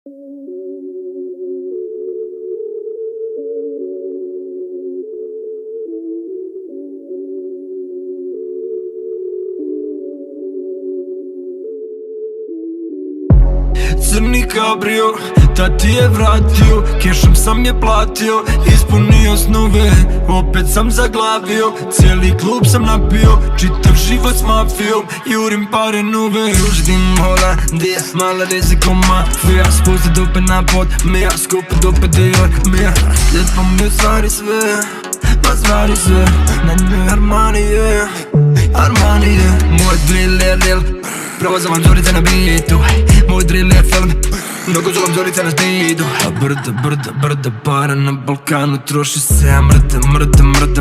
Crni kabrio, ta ti je vratio, kešom sam je platio, ispunio snove, opet sam zaglavio, cijeli klub sam napio, čitav život s mafijom, jurim pare nove. Ruždim Holandija, mala riziko mafija, spusti dupe na pod, mija, skupi dupe Dior, mija. Lijepo mi stvari sve, pa stvari sve, na njoj Armanije, Armanije. Moj driller dil, provozavam zorice na bitu, moj driller film, mnogo zulam zorice na stidu. A brda para na Balkanu, troši se, a mrda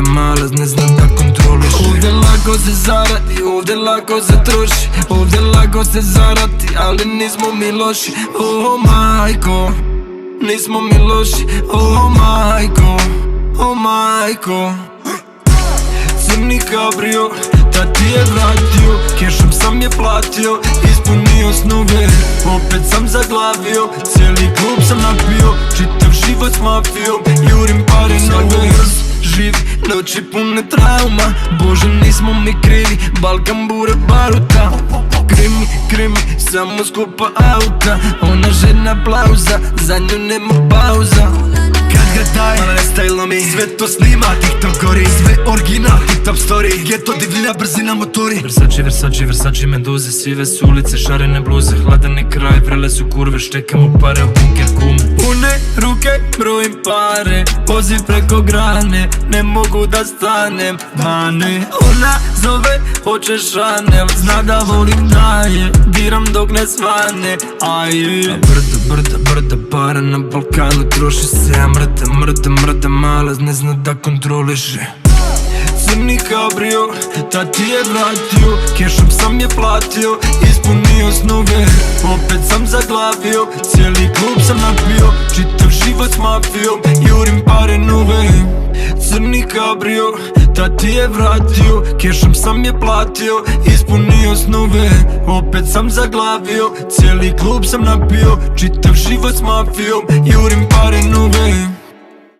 mala, ne zna da kontroliš. Ovdje lako se zaradi, ovdje lako se troši, ovdje lako se zaradi, ali nismo mi loši. Oh majko, nismo mi loši, oh majko, oh majko. Crni kabrio, ta ti je vratio, kešom sam je platio, ispunio snove, opet sam zaglavio, cijeli klub sam napio, čitav život s mafijom, jurim pare nove. Živi noći pune trauma, bože nismo mi krivi, Balkan bure baruta. Krimi, samo skupa auta, ona željna aplauza, za nju nema pauza. Kad ga daje, ona ne stajla mi, sve to snima, TikTok gori, sve original, TikTok story, geto divljina, brzina motori. Versace, Mendoze, sive su ulice, šarene bluze, hladani kraj, vrele su kurve, štekamo pare u bunker kume. Pune ruke, brojim pare, poziv preko grane, ne mogu da stanem, mane. Ona zove, hoće Chanel, zna da volim daje, diram dok ne svane, aje. Brda para na Balkanu, troši se, a mrda mala, ne zna da kontroliše. Crni kabrio, ta ti je vratio, kešom sam je platio, ispunio snove, opet sam zaglavio, cijeli klub sam napio, čitav život s mafijom, jurim pare nove. Crni kabrio, ta ti je vratio, kešom sam je platio, ispunio snove, opet sam zaglavio, cijeli klub sam napio, čitav život s mafijom, jurim pare nove.